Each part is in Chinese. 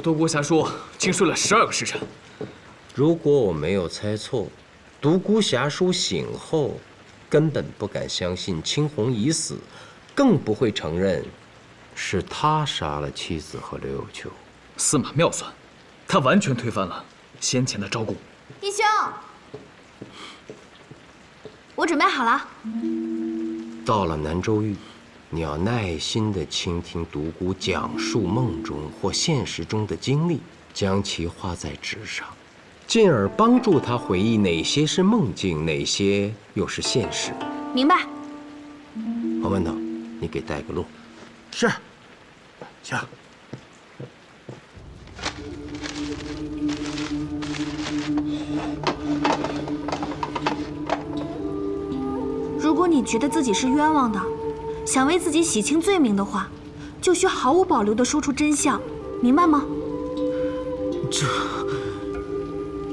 独孤侠叔竟睡了12个时辰。如果我没有猜错，独孤侠叔醒后，根本不敢相信青红已死，更不会承认是他杀了妻子和刘有秋。司马妙算，他完全推翻了先前的招供。义兄，我准备好了。到了南州狱，你要耐心地倾听独孤讲述梦中或现实中的经历，将其画在纸上，进而帮助他回忆哪些是梦境，哪些又是现实。明白。黄馒头，你给带个路。是。行。如果你觉得自己是冤枉的，想为自己洗清罪名的话，就需毫无保留地说出真相，明白吗？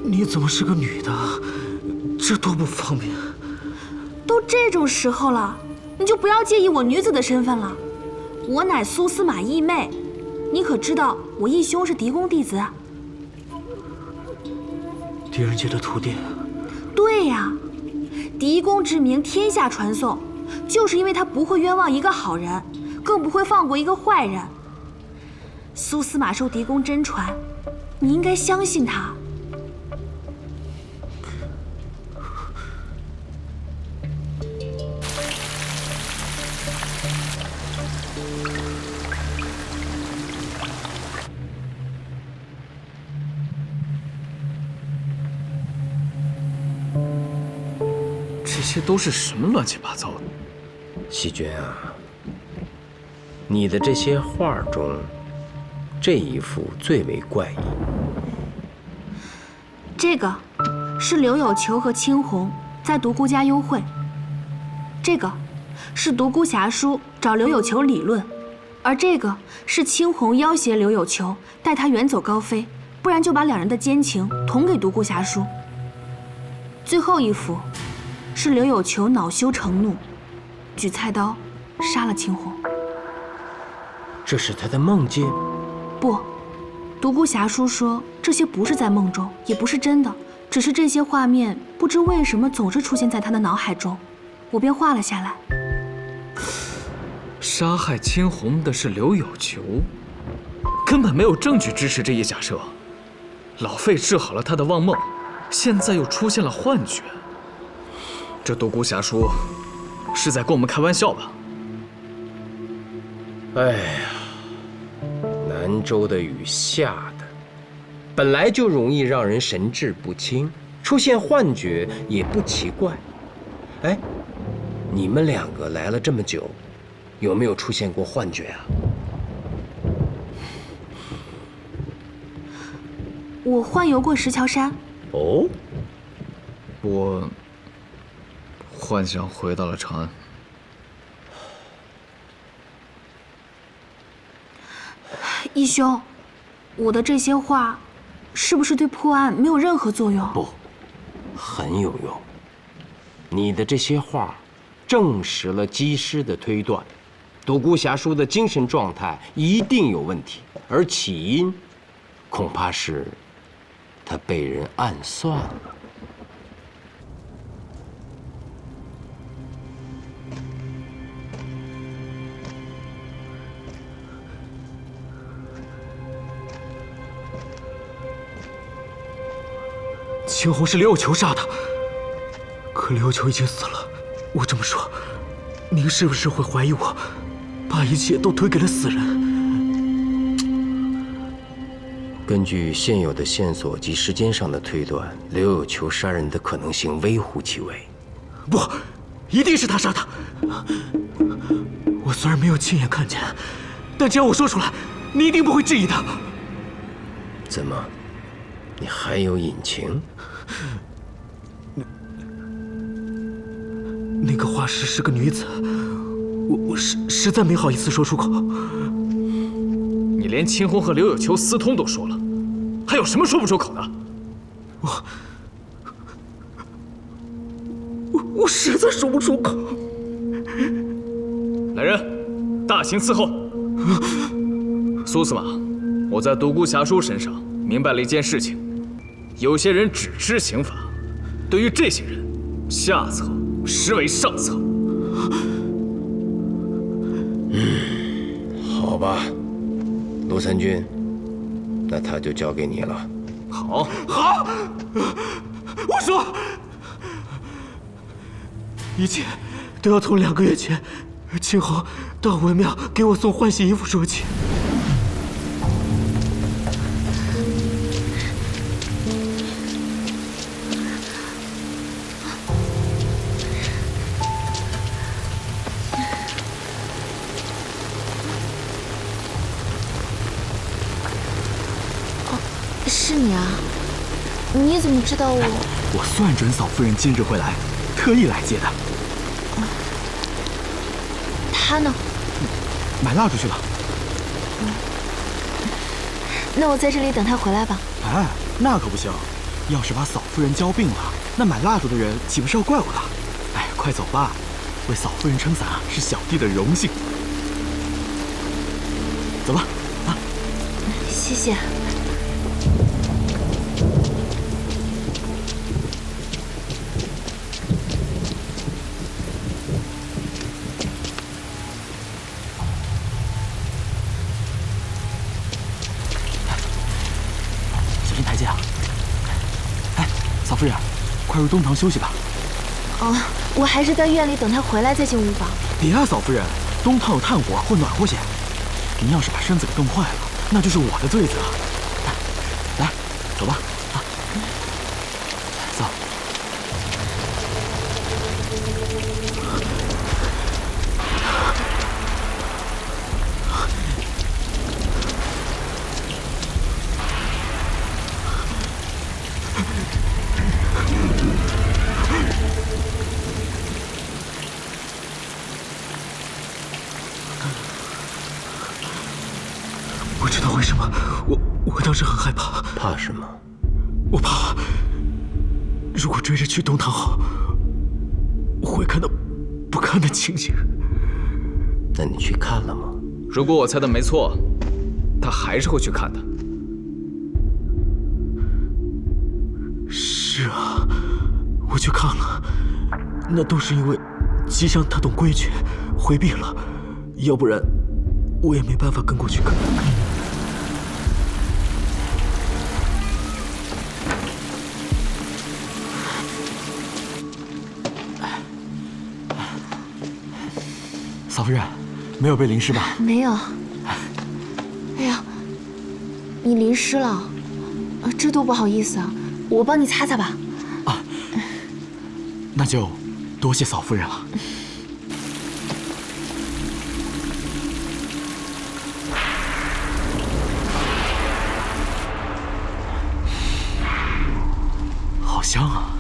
你怎么是个女的？这多不方便。都这种时候了，你就不要介意我女子的身份了。我乃苏司马义妹，你可知道我义兄是狄公弟子？狄仁杰的徒弟。对呀，狄公之名天下传颂，就是因为他不会冤枉一个好人，更不会放过一个坏人。苏司马受狄公真传，你应该相信他。这都是什么乱七八糟的？细娟啊，你的这些画中，这一幅最为怪异。这个是刘有求和青红在独孤家幽会，这个是独孤侠叔找刘有求理论，而这个是青红要挟刘有求带他远走高飞，不然就把两人的奸情捅给独孤侠叔。最后一幅是刘有求恼羞成怒，举菜刀杀了青红。这是他的梦境？不，独孤侠叔说这些不是在梦中，也不是真的，只是这些画面不知为什么总是出现在他的脑海中，我便画了下来。杀害青红的是刘有求，根本没有证据支持这一假设。老费治好了他的妄梦，现在又出现了幻觉。这独孤侠叔是在跟我们开玩笑吧？哎呀，南州的雨下的本来就容易让人神志不清，出现幻觉也不奇怪。哎，你们两个来了这么久，有没有出现过幻觉啊？我幻游过石桥山。哦，我幻想回到了长安。义兄，我的这些话是不是对破案没有任何作用？不，很有用。你的这些话证实了机师的推断，独孤侠叔的精神状态一定有问题，而起因恐怕是他被人暗算了。青红是刘有求杀的，可刘有求已经死了。我这么说，您是不是会怀疑我，把一切都推给了死人？根据现有的线索及时间上的推断，刘有求杀人的可能性微乎其微。不，一定是他杀的。我虽然没有亲眼看见，但只要我说出来，你一定不会质疑的。怎么，你还有隐情？那个画师是个女子，我实在没好意思说出口。你连青红和刘有求私通都说了，还有什么说不出口的？我实在说不出口。来人，大刑伺候。苏司马，我在独孤侠书身上明白了一件事情：有些人只知刑法，对于这些人，下策实为上策。好吧，陆参军，那他就交给你了。好，好，我说，一切都要从2个月前青红到文庙给我送换洗衣服说起。是你啊？你怎么知道我？我算准嫂夫人今日会来，特意来接的。他呢？买蜡烛去了。那我在这里等他回来吧。哎，那可不行！要是把嫂夫人浇病了，那买蜡烛的人岂不是要怪我了？哎，快走吧，为嫂夫人撑伞是小弟的荣幸。走吧，啊！谢谢。小心台阶啊！哎，嫂夫人，快入东堂休息吧。哦，我还是在院里等他回来再进屋房。别啊，嫂夫人，东堂有炭火或暖和些。您要是把身子给冻坏了，那就是我的罪责。来，走吧，啊，走。不知道为什么，我当时很害怕。怕什么？我怕，如果追着去东堂后，会看到不堪的情景。那你去看了吗？如果我猜的没错，他还是会去看的。是啊，我去看了，那都是因为吉祥他懂规矩，回避了，要不然我也没办法跟过去看。嫂夫人，没有被淋湿吧？没有。哎呀，你淋湿了，这多不好意思啊！我帮你擦擦吧。那就多谢嫂夫人了。好香啊！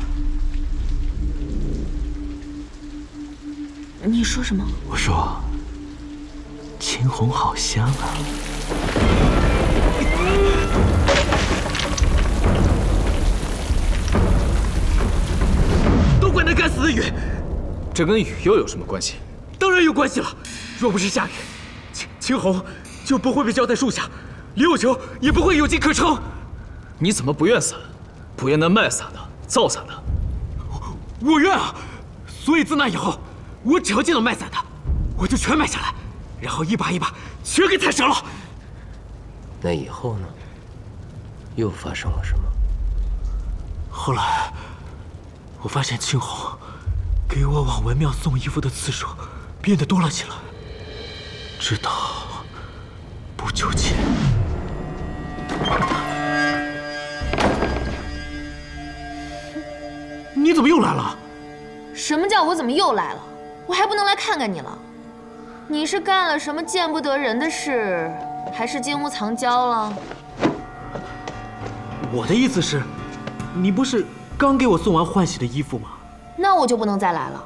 你说什么？我说，青红好香啊！都怪那该死的雨！这跟雨又有什么关系？当然有关系了。若不是下雨，青红就不会被浇在树下，李有求也不会有机可乘。你怎么不愿伞？不愿那卖伞的、造伞的？我愿啊！所以自那以后，我只要见到卖伞的，我就全买下来，然后一把一把全给踩折了。那以后呢？又发生了什么？后来，我发现青红给我往文庙送衣服的次数变得多了起来。直到不久前，你怎么又来了？什么叫我怎么又来了？我还不能来看看你了？你是干了什么见不得人的事，还是金屋藏娇了？我的意思是，你不是刚给我送完换洗的衣服吗？那我就不能再来了。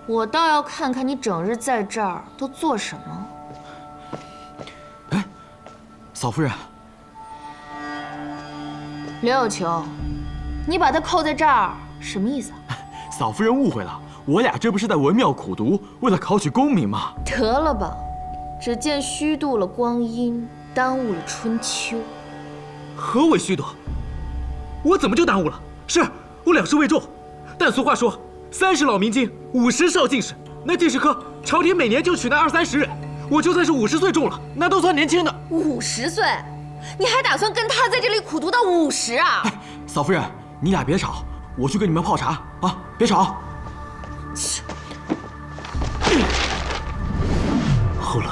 我倒要看看你整日在这儿都做什么。哎，嫂夫人，刘有求，你把他扣在这儿什么意思啊？嫂夫人误会了，我俩这不是在文庙苦读，为了考取功名吗？得了吧，只见虚度了光阴。耽误了春秋。何为虚度？我怎么就耽误了？是我两世未中，但俗话说，30老明经，50少进士。那进士科，朝廷每年就取那20-30人。我就算是50岁中了，那都算年轻的。50岁，你还打算跟他在这里苦读到50啊？哎，嫂夫人，你俩别吵，我去给你们泡茶啊！别吵。后来，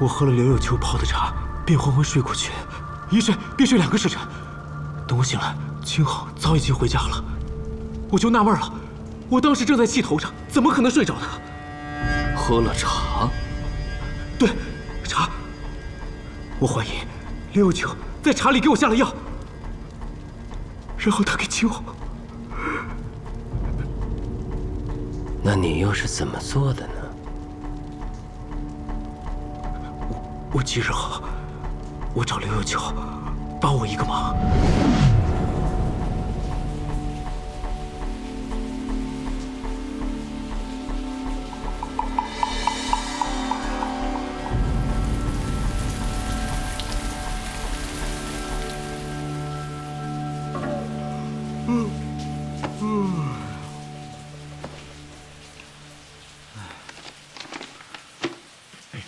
我喝了刘有求泡的茶，便昏昏睡过去，一睡便睡2个时辰。等我醒来，青红早已经回家了。我就纳闷了，我当时正在气头上，怎么可能睡着呢？喝了茶？对，茶。我怀疑刘有求在茶里给我下了药，然后他给青红。那你又是怎么做的呢？我几日后，我找刘有求帮我一个忙。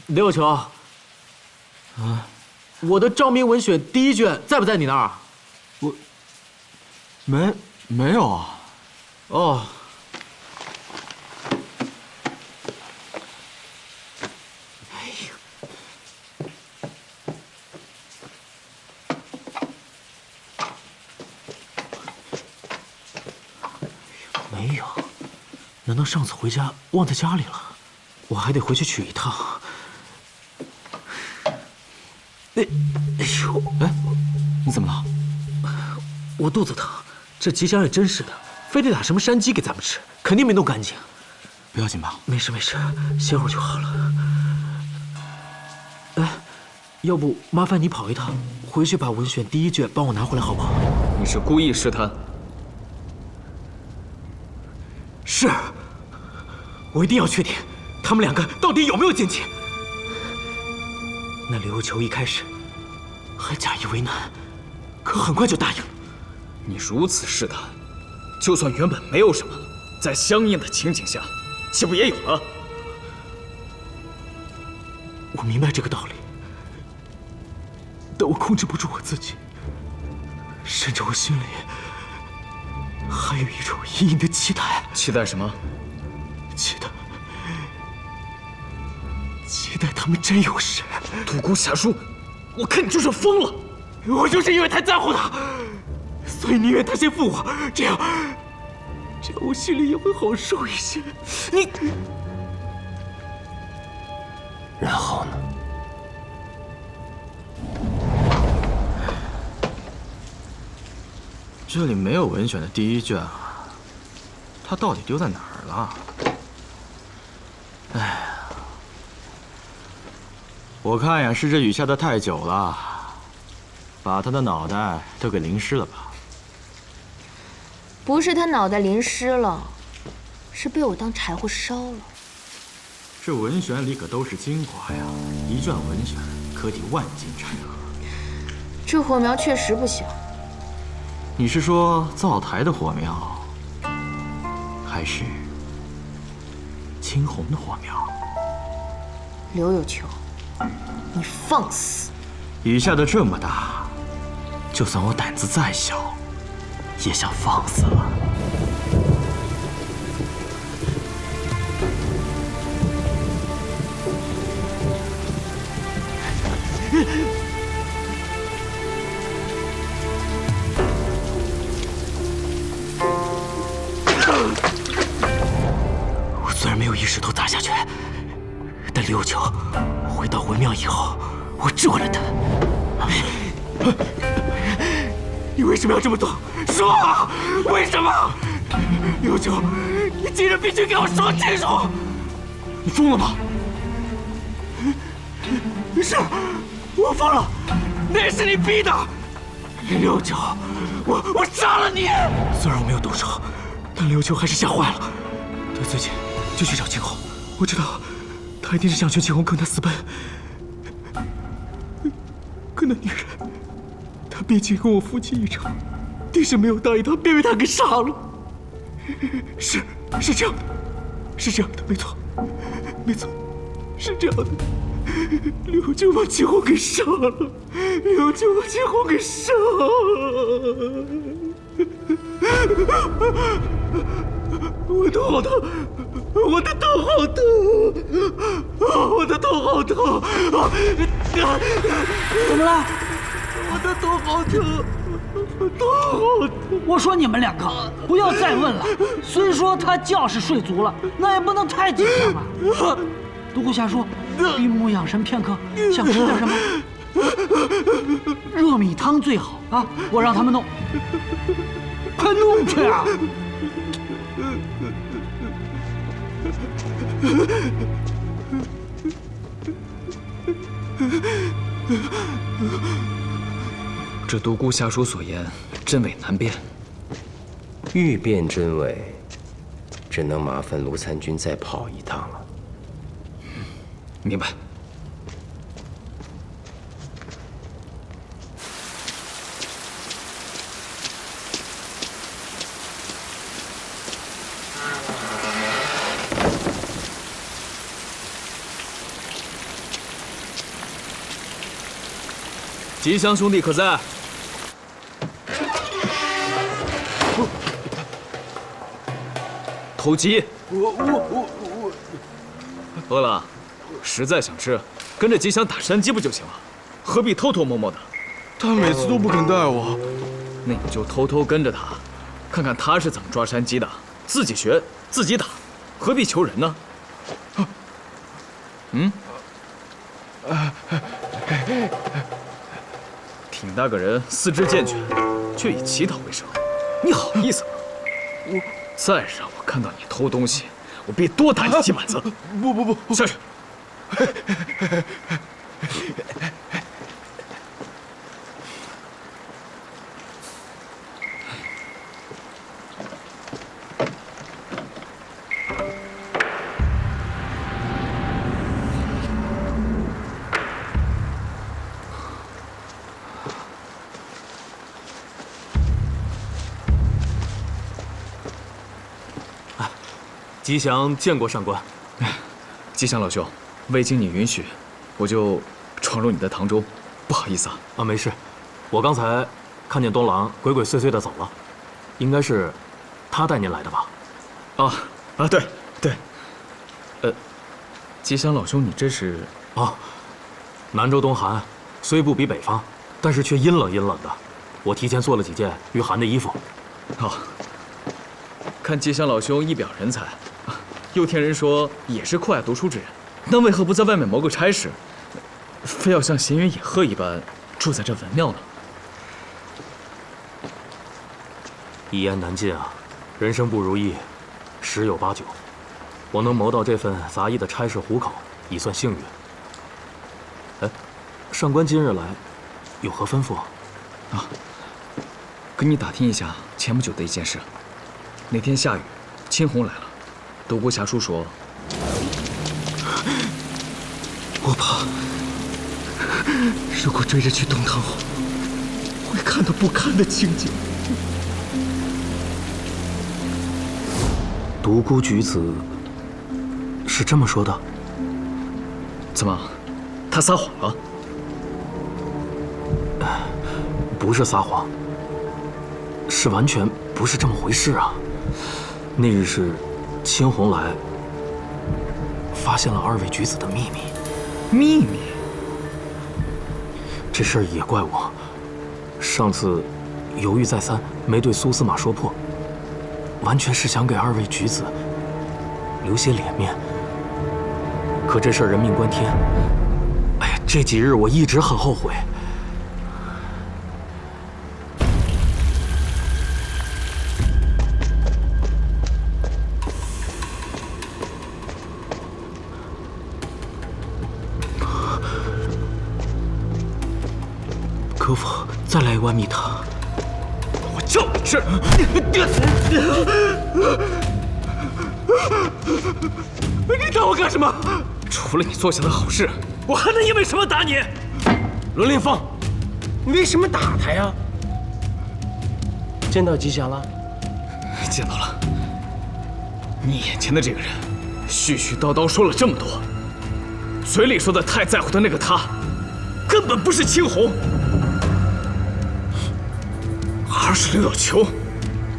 刘有求，啊，我的《照明文选》第1卷在不在你那儿？没有啊。哦。哎呀，没有，难道上次回家忘在家里了？我还得回去取一趟。哎呦，哎，你怎么了？我肚子疼，这吉祥也真是的，非得打什么山鸡给咱们吃，肯定没弄干净。不要紧吧？没事没事，歇会儿就好了。哎，要不麻烦你跑一趟，回去把文选第1卷帮我拿回来好不好？你是故意试探？是，我一定要确定他们2个到底有没有奸情。那刘有求一开始还假意为难，可很快就答应了。你如此试探，就算原本没有什么，在相应的情景下，岂不也有了？我明白这个道理，但我控制不住我自己，甚至我心里还有一种隐隐的期待。期待什么？期待他们真有事。独孤侠书，我看你就是疯了！我就是因为太在乎他，所以宁愿他先负我，这样我心里也会好受一些。你，然后呢？这里没有文选的第1卷啊，他到底丢在哪儿了？哎呀，我看呀，是这雨下的太久了，把他的脑袋都给淋湿了吧？不是他脑袋淋湿了，是被我当柴火烧了。这文选里可都是精华呀，一卷文选可抵万斤柴禾。这火苗确实不小。你是说灶台的火苗，还是青红的火苗？刘有求，你放肆！雨下的这么大，就算我胆子再小，也想放肆了。我虽然没有一石头砸下去，但刘有求回到文庙以后，我捉了他。你为什么要这么做？说啊，为什么？刘有求，你今日必须给我说清楚！你疯了吗？是，我疯了，那也是你逼的。刘有求，我杀了你！虽然我没有动手，但刘有求还是吓坏了。他最近就去找青红，我知道他一定是想劝青红跟他私奔。可那女人，她毕竟跟我夫妻一场，定是没有答应他，便被他给杀了。是这样的，是这样的，没错，是这样的。刘九把秦红给杀了，刘九把秦红给杀了。我头好疼，我的头好疼，我的头好疼！怎么了？我的头好疼，头好疼！我说你们两个不要再问了。虽说他觉是睡足了，那也不能太紧张了。独孤侠说，闭目养神片刻，想吃点什么？热米汤最好啊！我让他们弄，快弄去啊！这独孤侠书所言，真伪难辨。欲辨真伪，只能麻烦卢参军再跑一趟了。明白。吉祥兄弟可在？偷鸡？我饿了，实在想吃，跟着吉祥打山鸡不就行了？何必偷偷摸摸的？他每次都不肯带我。那你就偷偷跟着他，看看他是怎么抓山鸡的，自己学，自己打，何必求人呢？挺大个人，四肢健全，却以乞讨为生，你好意思吗？再让我看到你偷东西，我必多打你几板子！不，下去。吉祥见过上官。吉祥老兄，未经你允许，我就闯入你的堂中，不好意思啊。啊，没事，我刚才看见东郎鬼鬼祟祟的走了，应该是他带您来的吧？对。吉祥老兄，你这是？南州冬寒，虽不比北方，但是却阴冷的。我提前做了几件御寒的衣服。好，看吉祥老兄一表人才。又听人说也是酷爱读书之人，那为何不在外面谋个差事，非要像闲云野鹤一般住在这文庙呢？一言难尽啊，人生不如意，十有八九。我能谋到这份杂役的差事糊口，已算幸运。哎，上官今日来，有何吩咐？跟你打听一下前不久的一件事。那天下雨，青红来了。独孤侠书说：“我怕，如果追着去东堂后，会看到不堪的情景。”独孤举子是这么说的？怎么，他撒谎了？不是撒谎，是完全不是这么回事啊！那日是青红来，发现了二位举子的秘密。秘密？这事儿也怪我，上次犹豫再三，没对苏司马说破，完全是想给二位举子留些脸面。可这事儿人命关天，哎呀，这几日我一直很后悔。可否再来一碗米汤？我叫你吃！你打我干什么？除了你做下的好事，我还能因为什么打你？伦令凤，你为什么打他呀？见到吉祥了？见到了。你眼前的这个人，絮絮叨叨说了这么多，嘴里说的太在乎的那个他，根本不是青红，而是刘有球。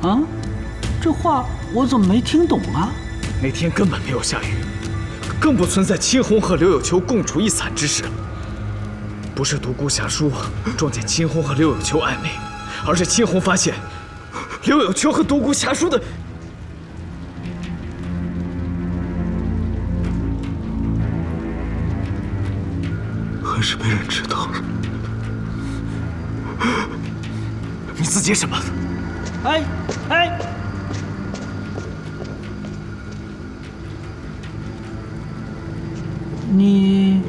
啊，这话我怎么没听懂啊？那天根本没有下雨，更不存在青红和刘有球共处一伞之事。不是独孤侠书撞见青红和刘有球暧昧，而是青红发现刘有球和独孤侠书的。还是被人知道了。你自己什么？哎哎，你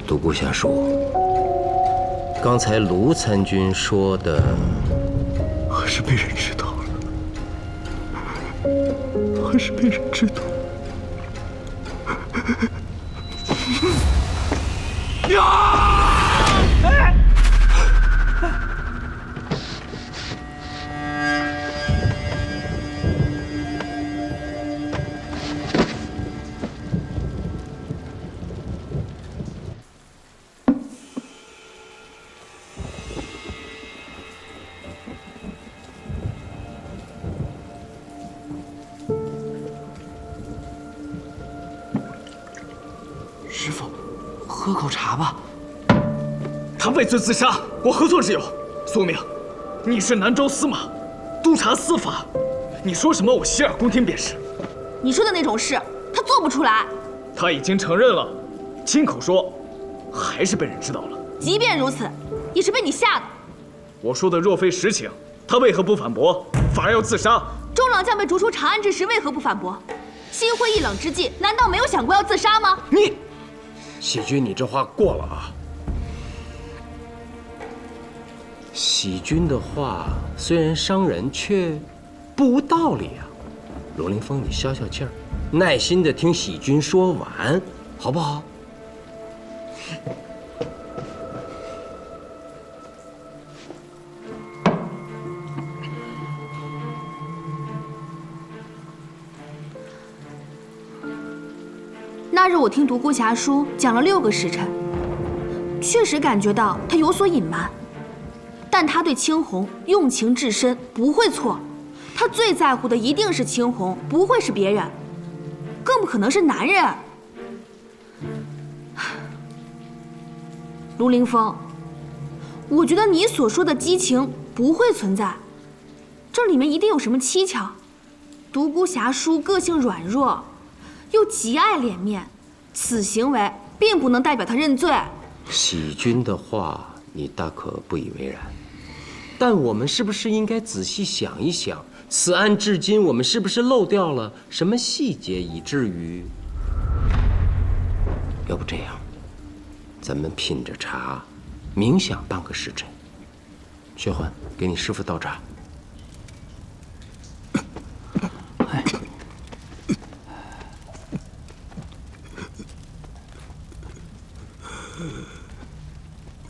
独孤侠书，刚才卢参军说的。还是被人知道了，还是被人知道。师傅，喝口茶吧。他畏罪自杀，我何错之有？苏明，你是南州司马，督察司法，你说什么我洗耳恭听便是。你说的那种事，他做不出来。他已经承认了，亲口说，还是被人知道了。即便如此，也是被你吓的。我说的若非实情，他为何不反驳，反而要自杀？中郎将被逐出长安之时，为何不反驳？心灰意冷之际，难道没有想过要自杀吗？你，喜君，你这话过了啊！喜君的话虽然伤人，却不无道理啊。罗凌风，你消消气儿，耐心的听喜君说完，好不好？那日我听独孤侠书讲了6个时辰，确实感觉到他有所隐瞒，但他对青红用情至深，不会错。他最在乎的一定是青红，不会是别人，更不可能是男人。卢凌风，我觉得你所说的激情不会存在，这里面一定有什么蹊跷。独孤侠书个性软弱，又极爱脸面，此行为并不能代表他认罪。喜君的话，你大可不以为然，但我们是不是应该仔细想一想，此案至今我们是不是漏掉了什么细节，以至于……要不这样，咱们品着茶，冥想半个时辰。薛欢，给你师傅倒茶。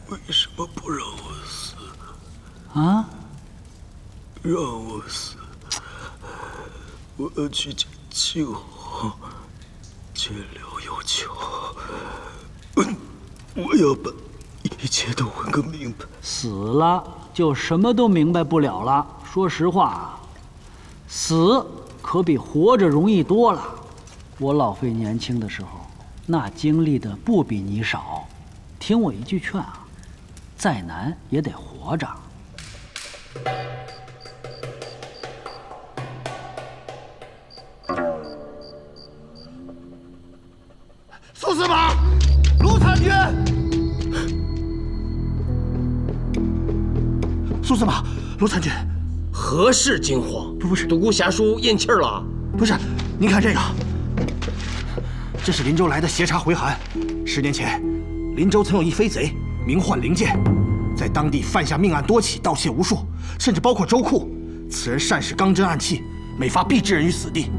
为什么不让我死？啊？让我死！我要去见青红，见刘有球。我要把一切都问个明白。死了就什么都明白不了了。说实话，死可比活着容易多了。我老费年轻的时候，那经历的不比你少。听我一句劝啊，再难也得活着。苏司马，卢参军。苏司马，卢参军，何事惊慌？不是独孤侠书咽气儿了？不是，您看这个，这是林州来的协查回函。10年前，林州曾有一飞贼，名唤凌剑，在当地犯下命案多起，盗窃无数，甚至包括州库。此人善使刚真暗器，每发必置人于死地。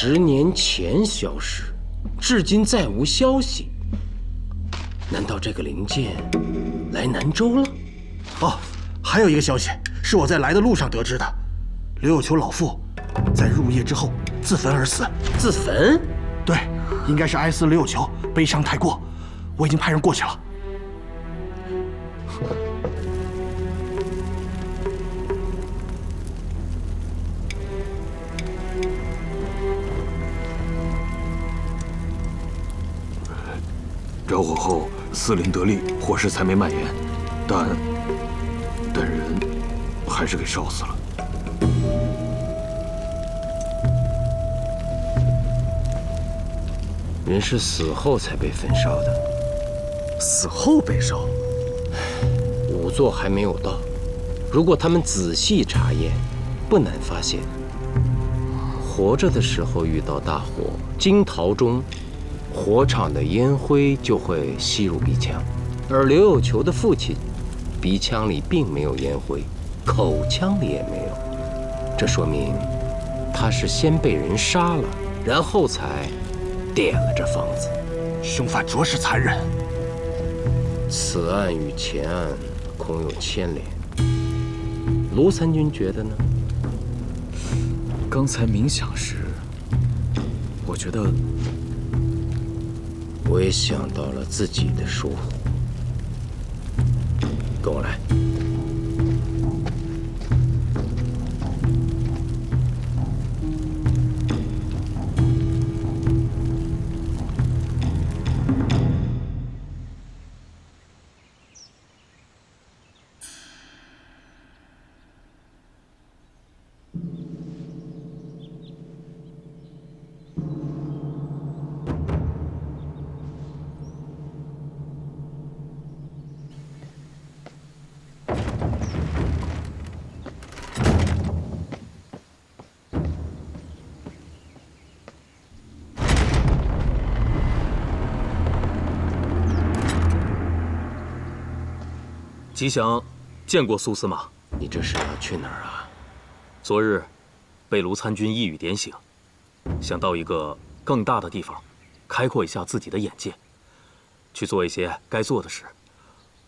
10年前消失，至今再无消息。难道这个灵剑来南州了？哦，还有一个消息是我在来的路上得知的，刘有求老妇在入夜之后自焚而死。自焚？对，应该是哀思刘有求悲伤太过，我已经派人过去了。着火后，司灵得利，火势才没蔓延，但人还是给烧死了。人是死后才被焚烧的，死后被烧。仵作还没有到，如果他们仔细查验，不难发现，活着的时候遇到大火，惊逃中，火场的烟灰就会吸入鼻腔，而刘有求的父亲，鼻腔里并没有烟灰，口腔里也没有，这说明他是先被人杀了，然后才点了这房子。凶犯着实残忍。此案与前案恐有牵连，卢参军觉得呢？刚才冥想时，我觉得我也想到了自己的疏忽。跟我来。吉祥见过苏司马。你这是要去哪儿啊？昨日被卢参军一语点醒，想到一个更大的地方，开阔一下自己的眼界，去做一些该做的事。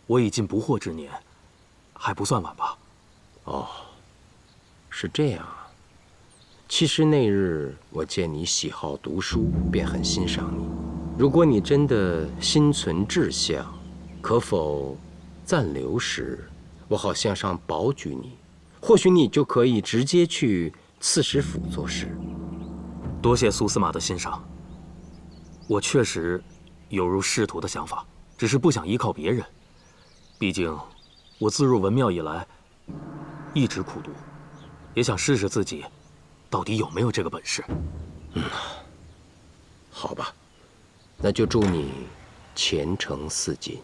我已近不惑之年，还不算晚吧？哦，是这样啊。其实那日我见你喜好读书，便很欣赏你。如果你真的心存志向，可否暂留时，我好向上保举你，或许你就可以直接去刺史府做事。多谢苏司马的欣赏。我确实有如仕途的想法，只是不想依靠别人。毕竟我自入文庙以来，一直苦读，也想试试自己到底有没有这个本事。好吧，那就祝你前程似锦。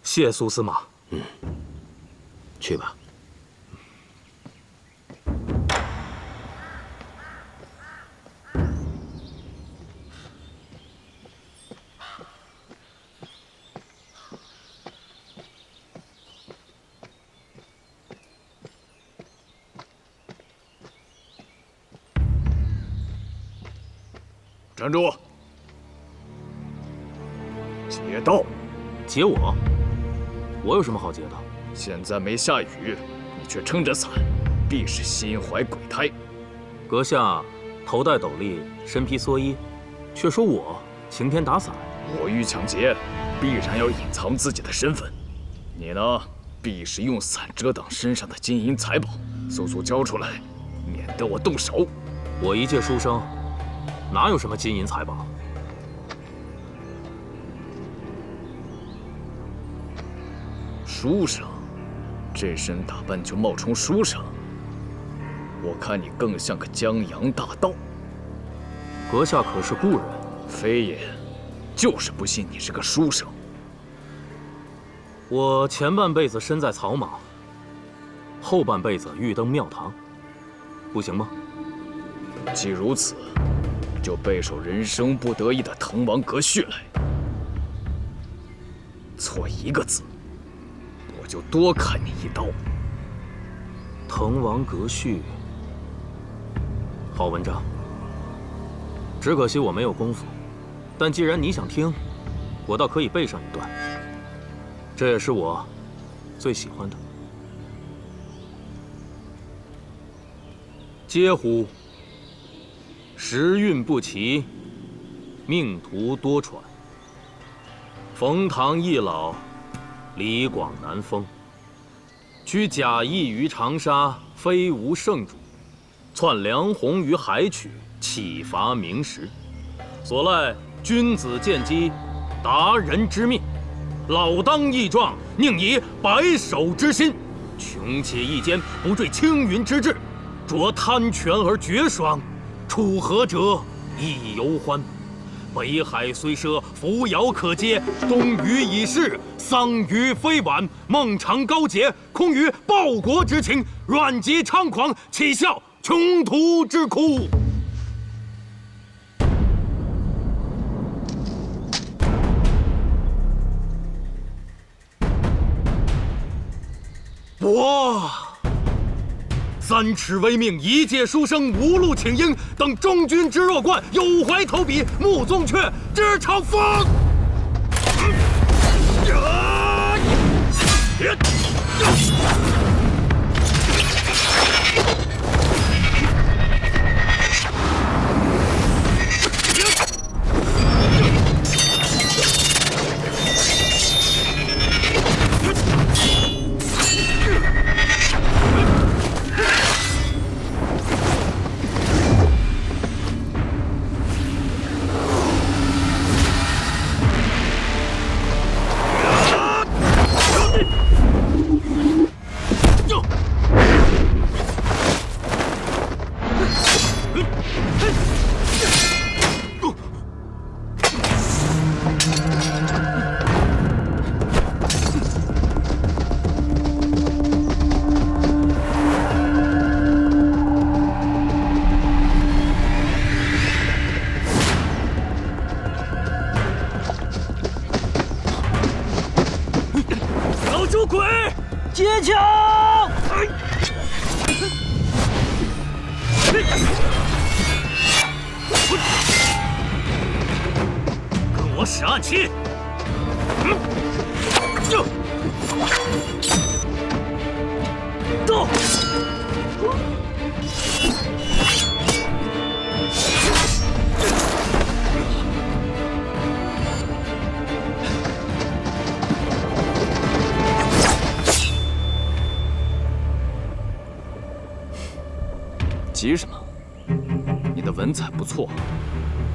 谢苏司马。去吧。站住！劫道！劫我？我有什么好劫的？现在没下雨，你却撑着伞，必是心怀鬼胎。阁下头戴斗笠，身披蓑衣，却说我晴天打伞。我欲抢劫，必然要隐藏自己的身份。你呢，必是用伞遮挡身上的金银财宝，速速交出来，免得我动手。我一介书生，哪有什么金银财宝？书生，这身打扮就冒充书生，我看你更像个江洋大盗。阁下可是故人？非也，就是不信你是个书生。我前半辈子身在草莽，后半辈子欲登庙堂，不行吗？既如此，就背受人生不得已的滕王阁序来。错一个字，我就多砍你一刀。滕王阁序，好文章。只可惜我没有功夫。但既然你想听，我倒可以背上一段。这也是我最喜欢的。嗟乎！时运不齐，命途多舛。冯唐易老，李广难封。居贾谊于长沙，非无圣主；窜梁鸿于海曲，岂乏明时。所赖君子见机，达人之命。老当益壮，宁以白首之心。穷且益坚，不坠青云之志。着贪权而绝爽，楚河者亦犹欢。北海虽赊，扶摇可接；东隅已逝，桑榆非晚。孟尝高洁，空余报国之情；阮籍猖狂，岂效穷途之哭？我3尺为命，一介书生，无路请缨，等中军之弱冠，有怀投笔，目宗阙，知朝风。老朱鬼，接枪！跟我使暗器！走！急什么？你的文采不错，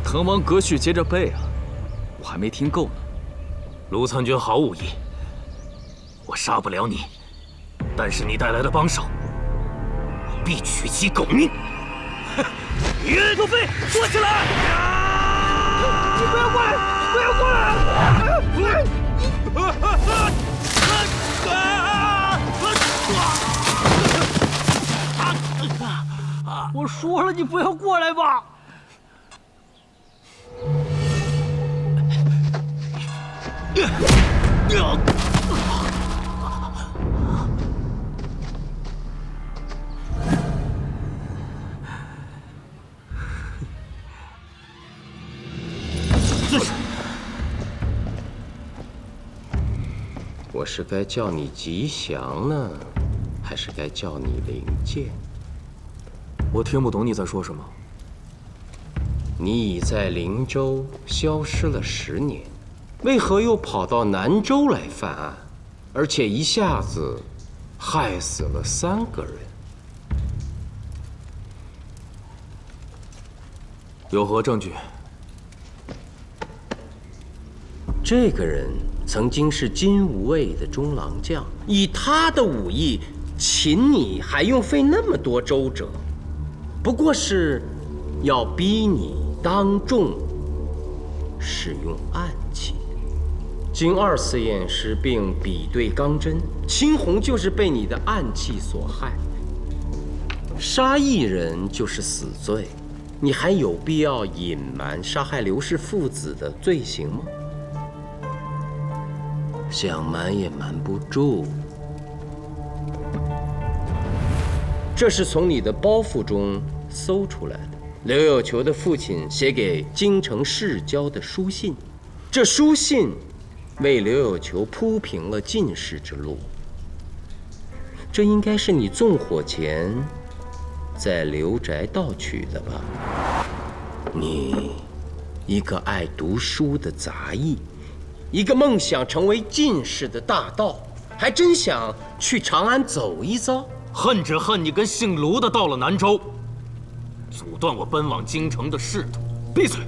滕王阁序接着背啊，我还没听够呢。卢参军好武艺，我杀不了你，但是你带来的帮手，我必取其狗命。陆飞，躲起来！你不要过来！不要过来！我说了，你不要过来吧！我是该叫你吉祥呢，还是该叫你灵剑？我听不懂你在说什么。你已在灵州消失了10年，为何又跑到南州来犯案，而且一下子害死了3个人？有何证据？这个人曾经是金吾卫的中郎将，以他的武艺，擒你还用费那么多周折，不过是要逼你当众使用暗器。经2次验尸并比对钢针，青红就是被你的暗器所害。杀一人就是死罪，你还有必要隐瞒杀害刘氏父子的罪行吗？想瞒也瞒不住。这是从你的包袱中搜出来的，刘有球的父亲写给京城市郊的书信，这书信为刘有球铺平了进士之路。这应该是你纵火前在刘宅盗取的吧？你一个爱读书的杂役，一个梦想成为进士的大盗，还真想去长安走一遭？恨只恨你跟姓卢的到了南州，阻断我奔往京城的仕途。闭嘴！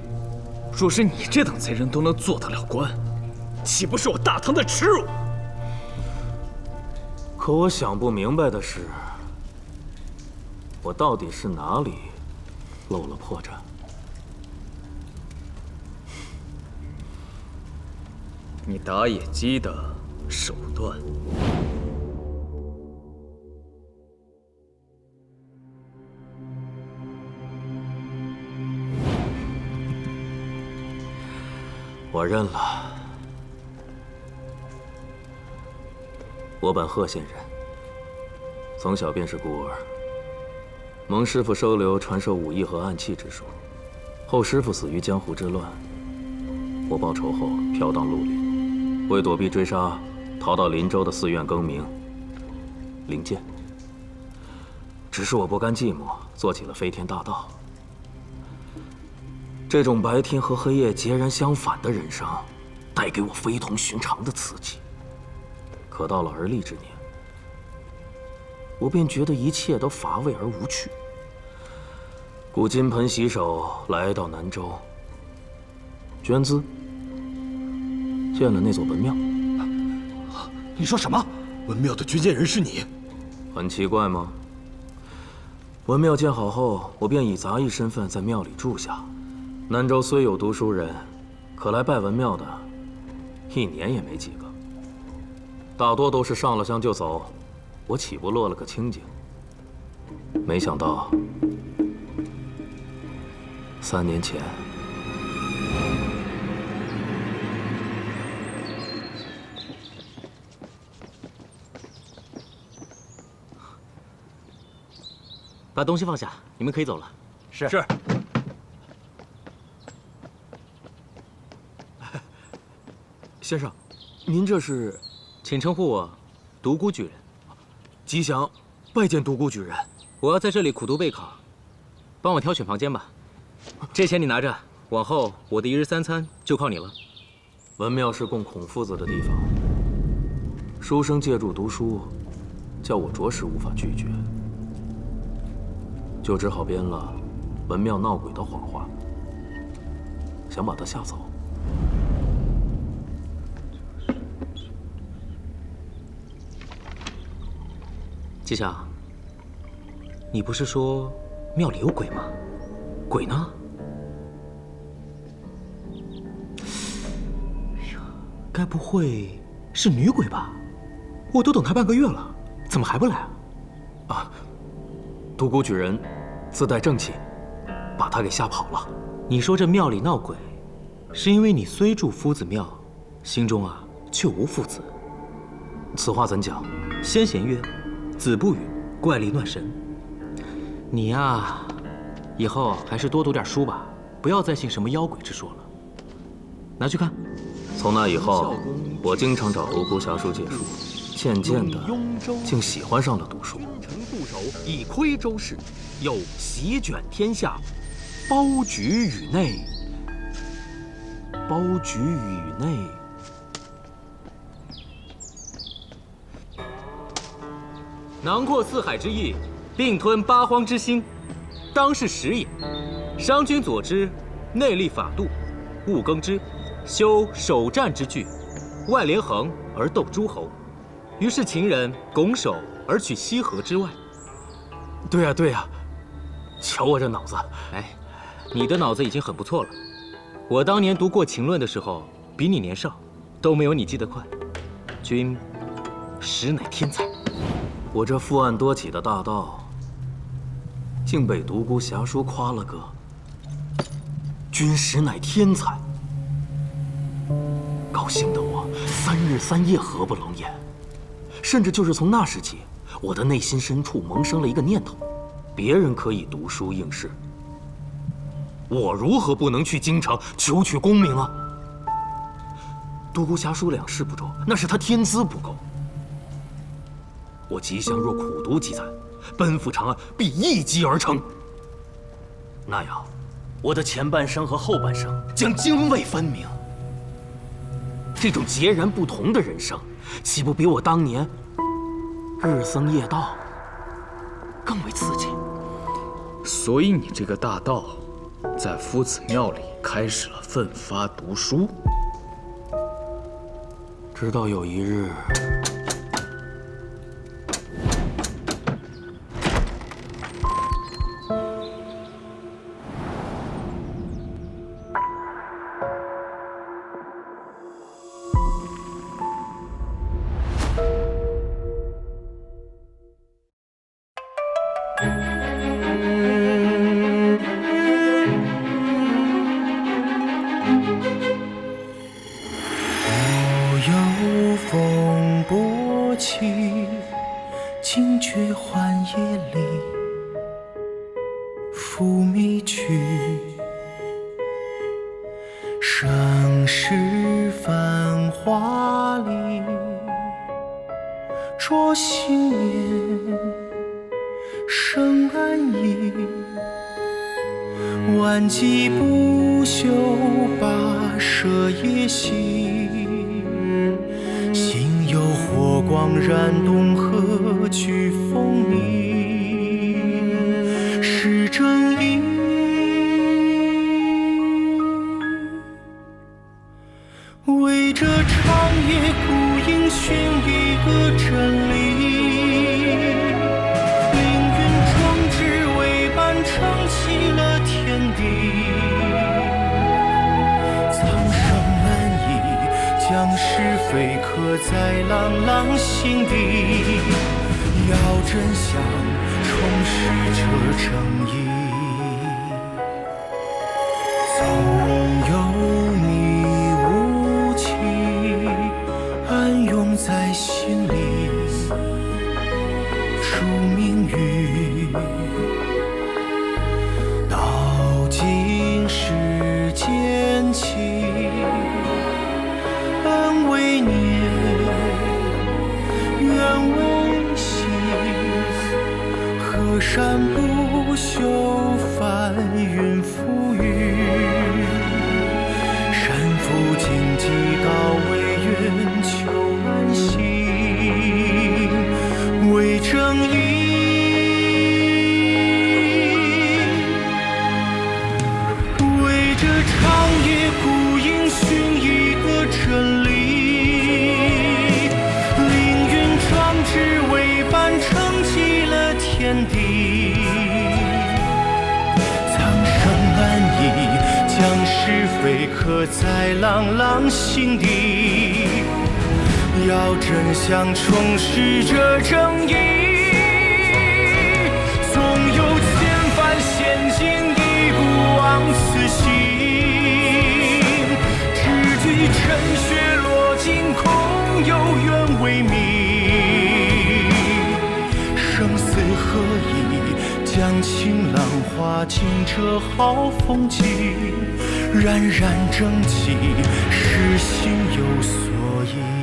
若是你这等贼人都能做得了官，岂不是我大唐的耻辱？可我想不明白的是，我到底是哪里漏了破绽？你打野鸡的手段。我认了。我本贺县人，从小便是孤儿。蒙师傅收留传授武艺和暗器之术，后师傅死于江湖之乱。我报仇后飘荡绿林，为躲避追杀，逃到林州的寺院更名灵剑。只是我不甘寂寞，做起了飞天大盗。这种白天和黑夜截然相反的人生，带给我非同寻常的刺激。可到了而立之年，我便觉得一切都乏味而无趣。故金盆洗手，来到南州，捐资建了那座文庙。你说什么？文庙的捐建人是你？很奇怪吗？文庙建好后，我便以杂役身份在庙里住下。南州虽有读书人，可来拜文庙的，一年也没几个。大多都是上了香就走，我岂不落了个清净？没想到，3年前，把东西放下，你们可以走了。是。先生，您这是？请称呼我独孤举人。吉祥，拜见独孤举人。我要在这里苦读备考，帮我挑选房间吧。这钱你拿着，往后我的1日3餐就靠你了。文庙是供孔夫子的地方，书生借助读书，叫我着实无法拒绝，就只好编了文庙闹鬼的谎话，想把他吓走。吉祥，你不是说庙里有鬼吗？鬼呢？哎呀，该不会是女鬼吧？我都等她半个月了，怎么还不来啊？啊，独孤举人自带正气，把他给吓跑了。你说这庙里闹鬼，是因为你虽住夫子庙，心中却无父子。此话怎讲？先贤曰：“子不语怪力乱神。”你以后还是多读点书吧，不要再信什么妖鬼之说了。拿去看。从那以后，我经常找独孤侠书借书，渐渐的竟喜欢上了读书。君臣固守，以窥周室，又席卷天下，包举宇内。包举宇内。囊括四海之意，并吞八荒之心，当是时也。商君佐之，内立法度，务耕之，修守战之具，外连横而斗诸侯。于是秦人拱手而取西河之外。对呀对呀，瞧我这脑子！哎，你的脑子已经很不错了。我当年读过《秦论》的时候，比你年少，都没有你记得快。君实乃天才。我这负案多起的大盗，竟被独孤侠书夸了个“君实乃天才”，高兴的我3日3夜合不拢眼。甚至就是从那时起，我的内心深处萌生了一个念头：别人可以读书应试，我如何不能去京城求取功名啊？独孤侠书两事不周，那是他天资不够。我吉祥若苦读几载，奔赴长安必一击而成。那样，我的前半生和后半生将泾渭分明。这种截然不同的人生，岂不比我当年日僧夜道更为刺激？所以你这个大盗，在夫子庙里开始了奋发读书，直到有一日，有风波起，惊觉寒夜里，拂迷去。盛世繁华里，着新年生安逸。万骑不休，跋涉夜行。心有火光燃东河，举风鸣，是正义。为这长夜孤影寻一个真理，凌云壮志为伴撑起了天地。苍生难移，将是非刻在朗朗心底，要真相重拾这正义。总有你无情，暗涌在心里，出命运。道尽世间情，恩为念，怨为心。河山不休，翻云覆雨。山伏荆棘，高为远，求安心，为正义。为这长夜孤影寻一个真理，凌云壮志为伴撑起了天地。苍生安逸，将是非刻在朗朗心底，要真相重拾这正义。总有千帆险境，亦不枉此行。只惧尘雪落尽，空有缘为命。生死何以将情浪化尽这好风景？冉冉正气，是心有所依。